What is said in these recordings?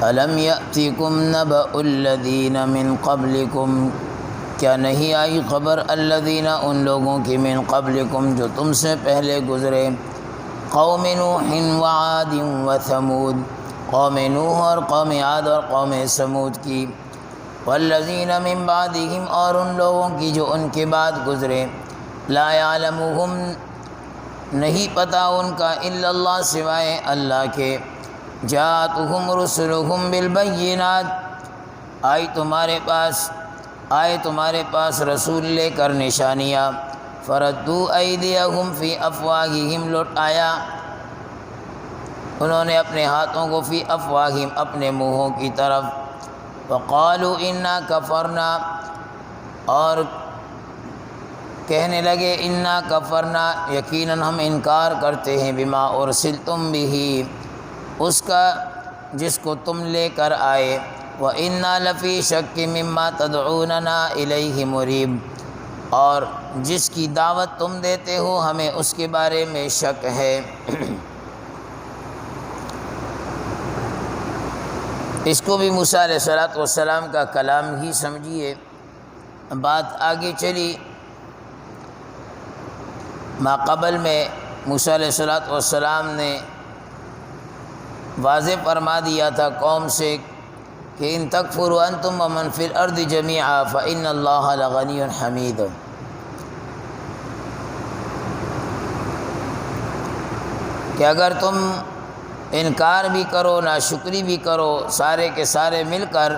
الم یأتکم نبأ الذین من قبلکم، کیا نہیں آئی خبر الذین ان لوگوں کی من قبلکم جو تم سے پہلے گزرے، قوم نوح وعاد وثمود، قوم نوح اور قوم عاد اور قوم ثمود کی، والذین من بعدہم اور ان لوگوں کی جو ان کے بعد گزرے، لا یعلمہم نہیں پتہ ان کا الا اللہ سوائے اللہ کے، جاءتہم رسلہم بالبینات آئے تمہارے پاس رسول لے کر نشانیاں، فردوا ایدیہم فی افواہہم لوٹایا انہوں نے اپنے ہاتھوں کو فی افواہہم اپنے منہوں کی طرف، وقالوا انا کفرنا اور کہنے لگے انا کفرنا یقیناً ہم انکار کرتے ہیں بما ارسلتم بہ اس کا جس کو تم لے کر آئے، وَإِنَّا لَفِي شَكٍّ مِّمَّا تَدْعُونَنَا إِلَيْهِ مُرِيبٍ اور جس کی دعوت تم دیتے ہو ہمیں اس کے بارے میں شک ہے۔ اس کو بھی موسیٰ علیہ السلام کا کلام ہی سمجھیے۔ بات آگے چلی، ماقبل میں موسیٰ علیہ السلام نے واضح فرما دیا تھا قوم سے کہ ان تکفروا انتم ومن فی الارض جمیعا فإن اللہ لغنی حمید، کہ اگر تم انکار بھی کرو ناشکری بھی کرو سارے کے سارے مل کر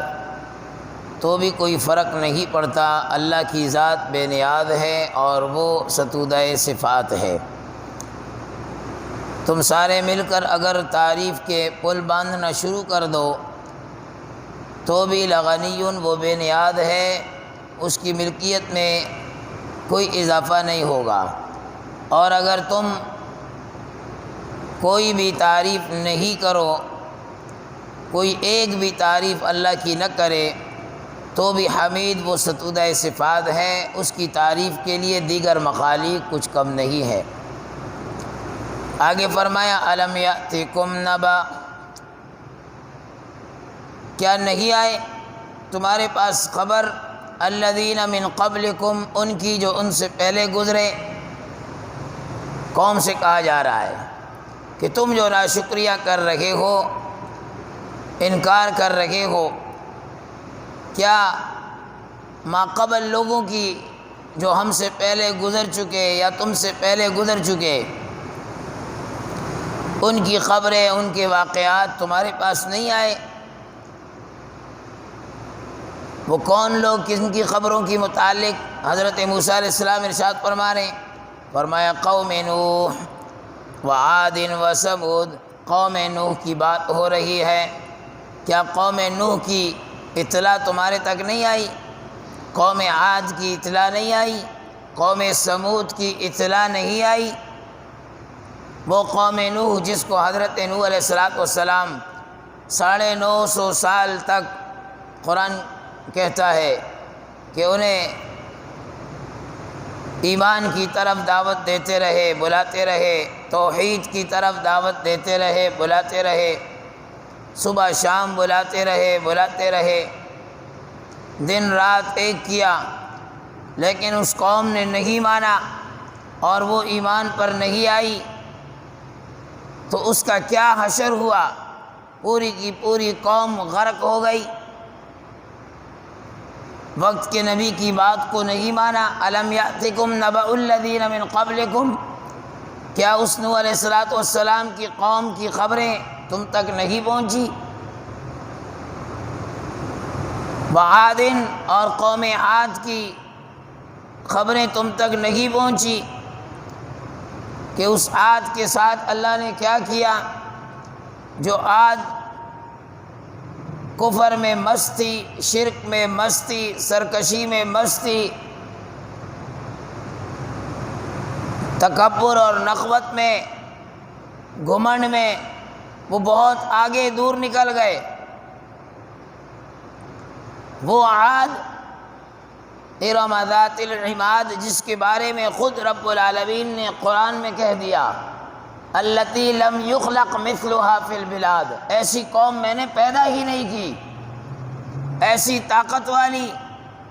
تو بھی کوئی فرق نہیں پڑتا، اللہ کی ذات بے نیاز ہے اور وہ ستودہ صفات ہے۔ تم سارے مل کر اگر تعریف کے پل باندھنا شروع کر دو تو بھی لغنی وہ بے نیاز ہے، اس کی ملکیت میں کوئی اضافہ نہیں ہوگا، اور اگر تم کوئی بھی تعریف نہیں کرو، کوئی ایک بھی تعریف اللہ کی نہ کرے تو بھی حمید وہ ستودہ صفات ہے، اس کی تعریف کے لیے دیگر مخالوق کچھ کم نہیں ہے۔ آگے فرمایا الم یأتکم نبأ، کیا نہیں آئے تمہارے پاس خبر الذین من قبلکم ان کی جو ان سے پہلے گزرے، قوم سے کہا جا رہا ہے کہ تم جو ناشکریہ کر رہے ہو انکار کر رہے ہو، کیا ماقبل لوگوں کی جو ہم سے پہلے گزر چکے یا تم سے پہلے گزر چکے ان کی خبریں ان کے واقعات تمہارے پاس نہیں آئے؟ وہ کون لوگ کن کی خبروں کی متعلق حضرت موسیٰ علیہ السلام ارشاد فرما رہے ہیں؟ فرمایا قوم نوح وعاد وثمود، قوم نوح کی بات ہو رہی ہے، کیا قوم نوح کی اطلاع تمہارے تک نہیں آئی؟ قوم عاد کی اطلاع نہیں آئی؟ قوم ثمود کی اطلاع نہیں آئی؟ وہ قوم نوح جس کو حضرت نوح علیہ السلام 950 سال تک قرآن کہتا ہے کہ انہیں ایمان کی طرف دعوت دیتے رہے بلاتے رہے، توحید کی طرف دعوت دیتے رہے بلاتے رہے، صبح شام بلاتے رہے، دن رات ایک کیا، لیکن اس قوم نے نہیں مانا اور وہ ایمان پر نہیں آئی، تو اس کا کیا حشر ہوا؟ پوری کی پوری قوم غرق ہو گئی، وقت کے نبی کی بات کو نہیں مانا۔ الم یأتکم نبأ الذین من قبلکم، کیا اس نوح علیہ السلام کی قوم کی خبریں تم تک نہیں پہنچی؟ وعاد اور قوم عاد کی خبریں تم تک نہیں پہنچی کہ اس عاد کے ساتھ اللہ نے کیا کیا؟ جو عاد کفر میں مست تھی، شرک میں مست تھی، سرکشی میں مست تھی، تکبر اور نخوت میں، گھمنڈ میں، وہ بہت آگے دور نکل گئے۔ وہ عاد ارم ذات العماد جس کے بارے میں خود رب العالمین نے قرآن میں کہہ دیا التی لم یخلق مثلها فی البلاد، ایسی قوم میں نے پیدا ہی نہیں کی، ایسی طاقت والی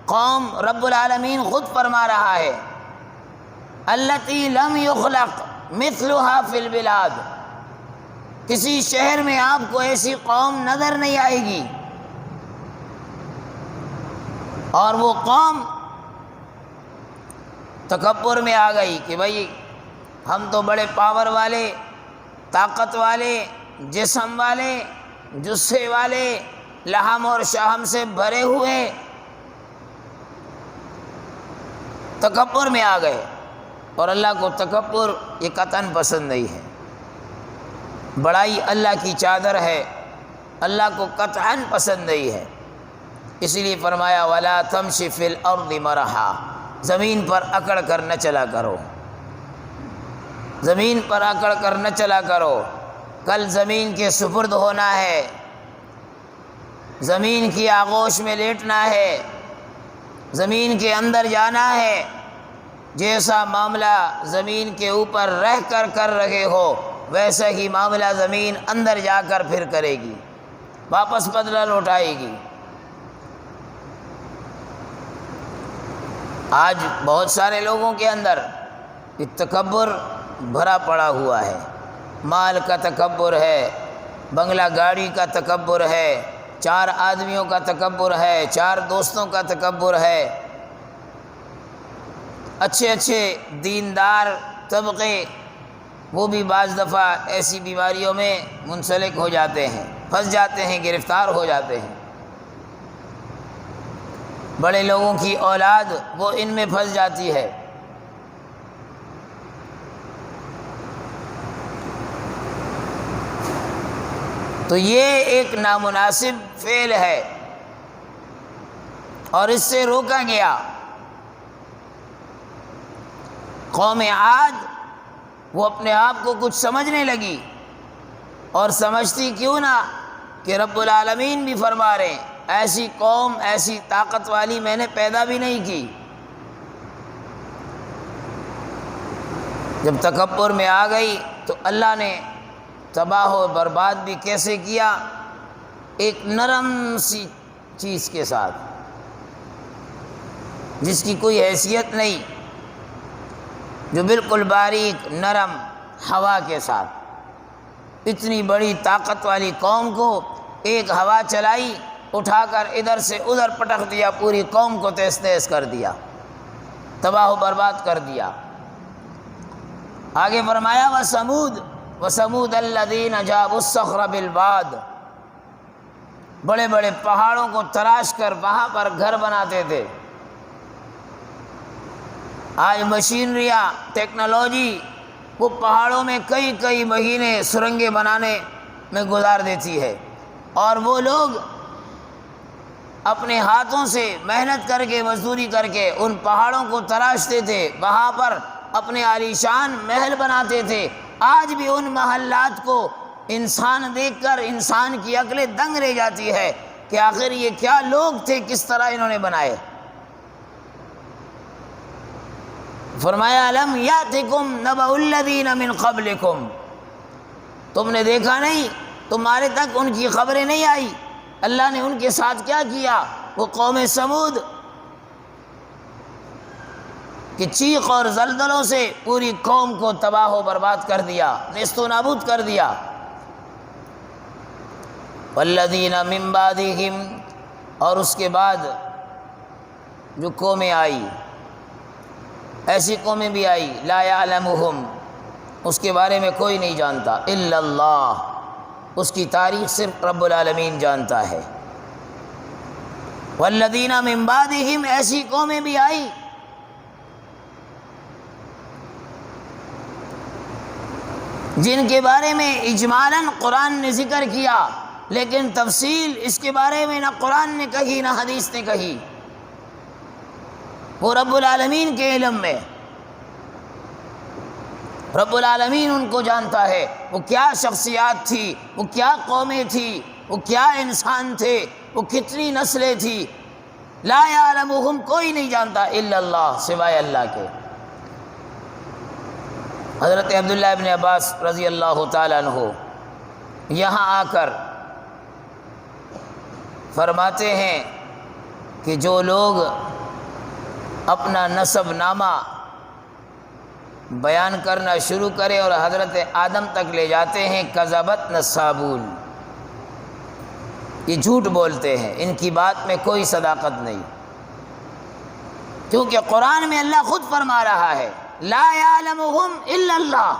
قوم رب العالمین خود فرما رہا ہے، التی لم یخلق مثلها فی البلاد، کسی شہر میں آپ کو ایسی قوم نظر نہیں آئے گی۔ اور وہ قوم تکبر میں آ گئی کہ بھائی ہم تو بڑے پاور والے، طاقت والے، جسم والے، جسے والے، لحم اور شحم سے بھرے ہوئے، تکبر میں آ گئے۔ اور اللہ کو تکبر یہ قطعاً پسند نہیں ہے، بڑائی اللہ کی چادر ہے، اللہ کو قطعاً پسند نہیں ہے۔ اسی لیے فرمایا وَلَا تَمْشِ فِي الْأَرْضِ مَرَحًا، زمین پر اکڑ کر نہ چلا کرو، زمین پر اکڑ کر نہ چلا کرو، کل زمین کے سپرد ہونا ہے، زمین کی آغوش میں لیٹنا ہے، زمین کے اندر جانا ہے۔ جیسا معاملہ زمین کے اوپر رہ کر کر رہے ہو ویسا ہی معاملہ زمین اندر جا کر پھر کرے گی، واپس بدلہ لوٹائے گی۔ آج بہت سارے لوگوں کے اندر یہ تکبر بھرا پڑا ہوا ہے، مال کا تکبر ہے، بنگلہ گاڑی کا تکبر ہے، 4 آدمیوں کا تکبر ہے، 4 دوستوں کا تکبر ہے۔ اچھے اچھے دیندار طبقے وہ بھی بعض دفعہ ایسی بیماریوں میں منسلک ہو جاتے ہیں، پھنس جاتے ہیں، گرفتار ہو جاتے ہیں۔ بڑے لوگوں کی اولاد وہ ان میں پھنس جاتی ہے۔ تو یہ ایک نامناسب فعل ہے اور اس سے روکا گیا۔ قوم عاد وہ اپنے آپ کو کچھ سمجھنے لگی، اور سمجھتی کیوں نہ کہ رب العالمین بھی فرما رہے ہیں ایسی قوم، ایسی طاقت والی میں نے پیدا بھی نہیں کی۔ جب تکبر میں آ گئی تو اللہ نے تباہ و برباد بھی کیسے کیا؟ ایک نرم سی چیز کے ساتھ جس کی کوئی حیثیت نہیں، جو بالکل باریک نرم ہوا کے ساتھ اتنی بڑی طاقت والی قوم کو ایک ہوا چلائی، اٹھا کر ادھر سے ادھر پٹک دیا، پوری قوم کو تیز تیز کر دیا، تباہ و برباد کر دیا۔ آگے فرمایا وَثَمُودَ الَّذِينَ جَابُوا الصَّخْرَ بِالْوَادِ، بڑے بڑے پہاڑوں کو تراش کر وہاں پر گھر بناتے تھے۔ آج مشینریاں، ٹیکنالوجی وہ پہاڑوں میں کئی کئی مہینے سرنگیں بنانے میں گزار دیتی ہے، اور وہ لوگ اپنے ہاتھوں سے محنت کر کے، مزدوری کر کے ان پہاڑوں کو تراشتے تھے، وہاں پر اپنے عالیشان محل بناتے تھے۔ آج بھی ان محلات کو انسان دیکھ کر انسان کی عقلیں دنگ رہ جاتی ہے کہ آخر یہ کیا لوگ تھے، کس طرح انہوں نے بنائے۔ فرمایا الم یاتکم نبأ الذین من قبلکم، تم نے دیکھا نہیں، تمہارے تک ان کی خبریں نہیں آئی، اللہ نے ان کے ساتھ کیا کیا؟ وہ قوم سمود کہ چیخ اور زلزلوں سے پوری قوم کو تباہ و برباد کر دیا، نیست و نابود کر دیا۔ والذین من بعدہم، اور اس کے بعد جو قومیں آئی، ایسی قومیں بھی آئی، لا یعلمہم، اس کے بارے میں کوئی نہیں جانتا، الا اللہ، اس کی تاریخ صرف رب العالمین جانتا ہے۔ والذین من بعدہم، ایسی قومیں بھی آئی جن کے بارے میں اجمالاً قرآن نے ذکر کیا، لیکن تفصیل اس کے بارے میں نہ قرآن نے کہی نہ حدیث نے کہی، وہ رب العالمین کے علم میں، رب العالمین ان کو جانتا ہے، وہ کیا شخصیات تھی، وہ کیا قومیں تھی، وہ کیا انسان تھے، وہ کتنی نسلیں تھی۔ لا یعلمہم، کوئی نہیں جانتا الا اللہ، سوائے اللہ کے۔ حضرت عبداللہ ابن عباس رضی اللہ تعالیٰ عنہ یہاں آ کر فرماتے ہیں کہ جو لوگ اپنا نسب نامہ بیان کرنا شروع کرے اور حضرت آدم تک لے جاتے ہیں کذبت نصابون، یہ جھوٹ بولتے ہیں، ان کی بات میں کوئی صداقت نہیں، کیونکہ قرآن میں اللہ خود فرما رہا ہے لا یعلمہم الا اللہ،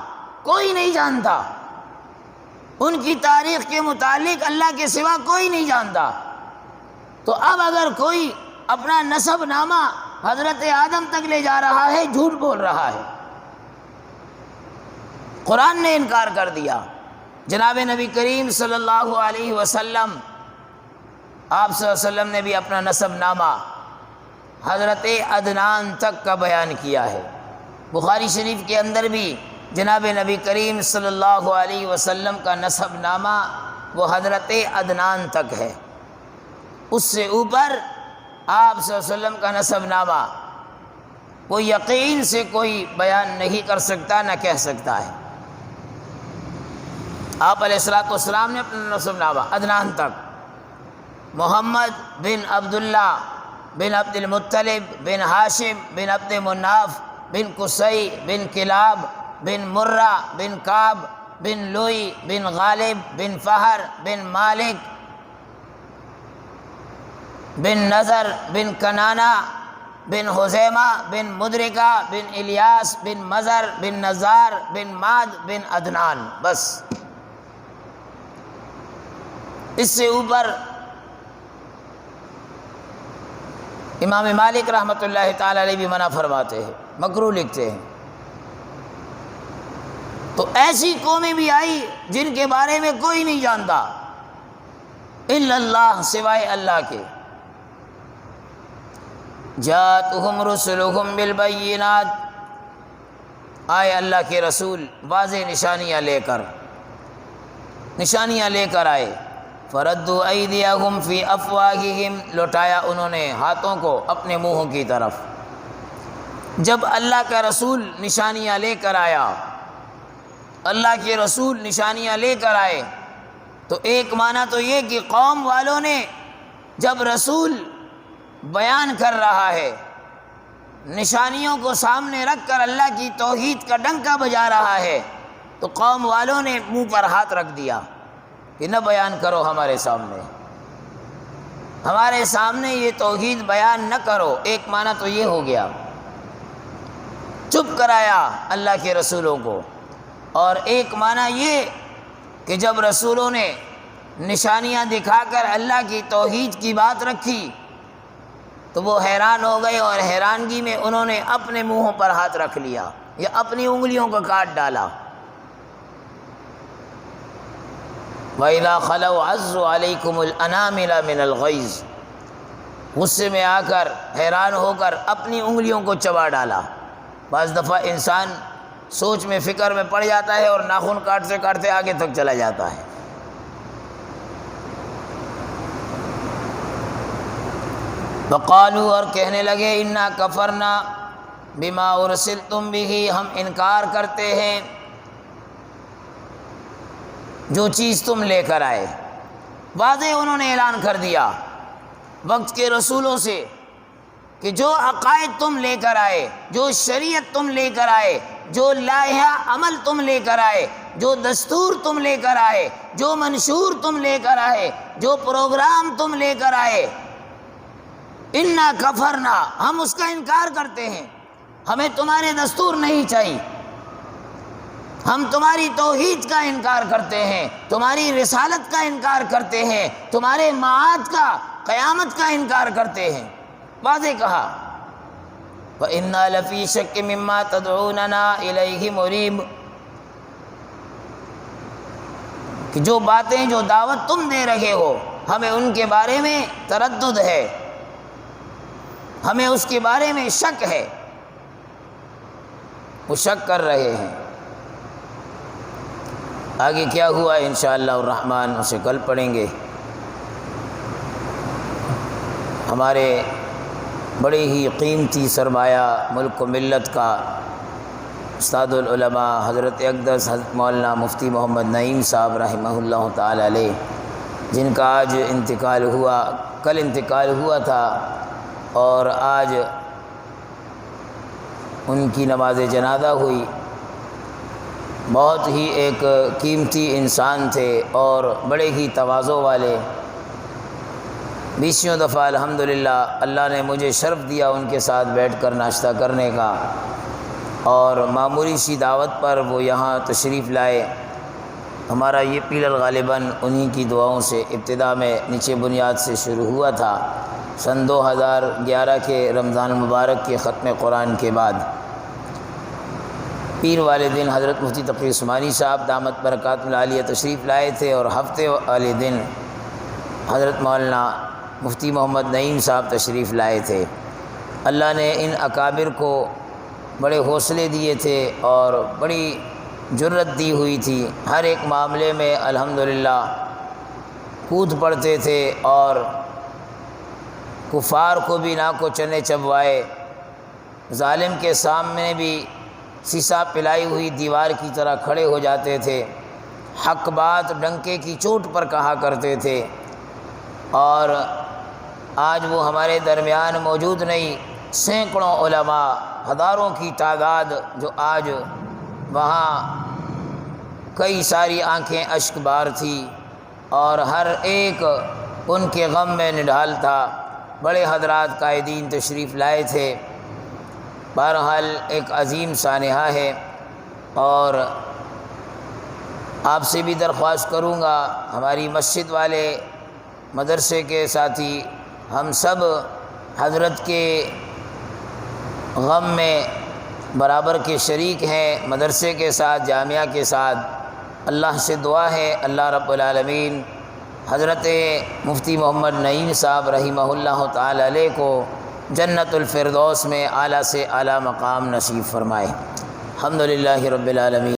کوئی نہیں جانتا ان کی تاریخ کے متعلق، اللہ کے سوا کوئی نہیں جانتا۔ تو اب اگر کوئی اپنا نسب نامہ حضرت آدم تک لے جا رہا ہے، جھوٹ بول رہا ہے، قرآن نے انکار کر دیا۔ جناب نبی کریم صلی اللہ علیہ وسلم، آپ صلی اللہ علیہ وسلم نے بھی اپنا نسب نامہ حضرت عدنان تک کا بیان کیا ہے۔ بخاری شریف کے اندر بھی جناب نبی کریم صلی اللہ علیہ وسلم کا نسب نامہ وہ حضرت عدنان تک ہے، اس سے اوپر آپ صلی اللہ علیہ وسلم کا نسب نامہ وہ یقین سے کوئی بیان نہیں کر سکتا، نہ کہہ سکتا ہے۔ آپ علیہ السلام نے اپنا نسب نامہ عدنان تک محمد بن عبداللہ بن عبد المطلب بن ہاشم بن عبد مناف بن قصی بن کلاب بن مرہ بن کعب بن لوئی بن غالب بن فہر بن مالک بن نذر بن کنانہ بن حزیمہ بن مدرکہ بن الیاس بن مزر بن نزار بن ماد بن عدنان، بس اس سے اوپر امام مالک رحمۃ اللہ تعالی علیہ بھی منع فرماتے ہیں، مکروہ لکھتے ہیں۔ تو ایسی قومیں بھی آئی جن کے بارے میں کوئی نہیں جانتا الا اللہ، سوائے اللہ کے۔ جاءتہم رسلہم بالبینات، آئے اللہ کے رسول واضح نشانیاں لے کر آئے۔ فردوا ایدیہم فی افواہہم، لوٹایا انہوں نے ہاتھوں کو اپنے منہوں کی طرف۔ جب اللہ کا رسول نشانیاں لے کر آیا، اللہ کے رسول نشانیاں لے کر آئے، تو ایک معنی تو یہ کہ قوم والوں نے جب رسول بیان کر رہا ہے، نشانیوں کو سامنے رکھ کر اللہ کی توحید کا ڈنکا بجا رہا ہے، تو قوم والوں نے منہ پر ہاتھ رکھ دیا کہ نہ بیان کرو ہمارے سامنے یہ توحید بیان نہ کرو۔ ایک معنی تو یہ ہو گیا، چپ کرایا اللہ کے رسولوں کو، اور ایک معنی یہ کہ جب رسولوں نے نشانیاں دکھا کر اللہ کی توحید کی بات رکھی تو وہ حیران ہو گئے، اور حیرانگی میں انہوں نے اپنے منہوں پر ہاتھ رکھ لیا یا اپنی انگلیوں کو کاٹ ڈالا۔ وَإِذَا خَلَوْا عَزُّوا عَلَيْكُمُ الْأَنَامِلَ مِنَ الْغَيْظِ، غصے میں آ کر حیران ہو کر اپنی انگلیوں کو چبا ڈالا۔ بعض دفعہ انسان سوچ میں فکر میں پڑ جاتا ہے اور ناخن کاٹتے کاٹتے آگے تک چلا جاتا ہے۔ وقالوا، اور کہنے لگے، انا کفرنا بما ارسلتم به، ہم انکار کرتے ہیں جو چیز تم لے کر آئے۔ واضح انہوں نے اعلان کر دیا وقت کے رسولوں سے کہ جو عقائد تم لے کر آئے، جو شریعت تم لے کر آئے، جو لائحہ عمل تم لے کر آئے، جو دستور تم لے کر آئے، جو منشور تم لے کر آئے، جو پروگرام تم لے کر آئے، انا کفرنا، ہم اس کا انکار کرتے ہیں، ہمیں تمہارے دستور نہیں چاہیے، ہم تمہاری توحید کا انکار کرتے ہیں، تمہاری رسالت کا انکار کرتے ہیں، تمہارے معاد کا، قیامت کا انکار کرتے ہیں۔ واضح کہا وَإِنَّا لَفِي شَكٍّ مِّمَّا تَدْعُونَنَا إِلَيْهِ مُرِيبٍ، کہ جو باتیں، جو دعوت تم دے رہے ہو، ہمیں ان کے بارے میں تردد ہے، ہمیں اس کے بارے میں شک ہے، وہ شک کر رہے ہیں۔ آگے کیا ہوا انشاءاللہ الرحمن اسے کل پڑھیں گے۔ ہمارے بڑے ہی قیمتی سرمایہ ملک و ملت کا استاد العلماء حضرت اقدس حضرت مولانا مفتی محمد نعیم صاحب رحمہ اللہ تعالی علیہ، جن کا آج کل انتقال ہوا تھا اور آج ان کی نماز جنازہ ہوئی۔ بہت ہی ایک قیمتی انسان تھے اور بڑے ہی تواضع والے۔ 20 دفعہ الحمدللہ اللہ نے مجھے شرف دیا ان کے ساتھ بیٹھ کر ناشتہ کرنے کا، اور معمولی سی دعوت پر وہ یہاں تشریف لائے۔ ہمارا یہ پیلر غالباً انہی کی دعاؤں سے ابتدا میں نیچے بنیاد سے شروع ہوا تھا، سن 2011 کے رمضان المبارک کے ختم قرآن کے بعد۔ پیر والے دن حضرت مفتی تقی عثمانی صاحب دامت برکاتہ العالیہ تشریف لائے تھے، اور ہفتے والے دن حضرت مولانا مفتی محمد نعیم صاحب تشریف لائے تھے۔ اللہ نے ان اکابر کو بڑے حوصلے دیے تھے اور بڑی جرت دی ہوئی تھی، ہر ایک معاملے میں الحمدللہ کود پڑتے تھے، اور کفار کو بھی ناک و چنے چبوائے، ظالم کے سامنے بھی سیسا پلائی ہوئی دیوار کی طرح کھڑے ہو جاتے تھے، حق بات ڈنکے کی چوٹ پر کہا کرتے تھے۔ اور آج وہ ہمارے درمیان موجود نہیں، سینکڑوں علماء، ہزاروں کی تعداد جو آج وہاں کئی ساری آنکھیں اشک بار تھی، اور ہر ایک ان کے غم میں نڈھال تھا۔ بڑے حضرات قائدین تشریف لائے تھے۔ بہرحال ایک عظیم سانحہ ہے، اور آپ سے بھی درخواست کروں گا، ہماری مسجد والے، مدرسے کے ساتھی، ہم سب حضرت کے غم میں برابر کے شریک ہیں، مدرسے کے ساتھ، جامعہ کے ساتھ۔ اللہ سے دعا ہے اللہ رب العالمین حضرت مفتی محمد نعیم صاحب رحمہ اللہ تعالی علیہ کو جنت الفردوس میں اعلیٰ سے اعلیٰ مقام نصیب فرمائے۔ الحمدللہ رب العالمین۔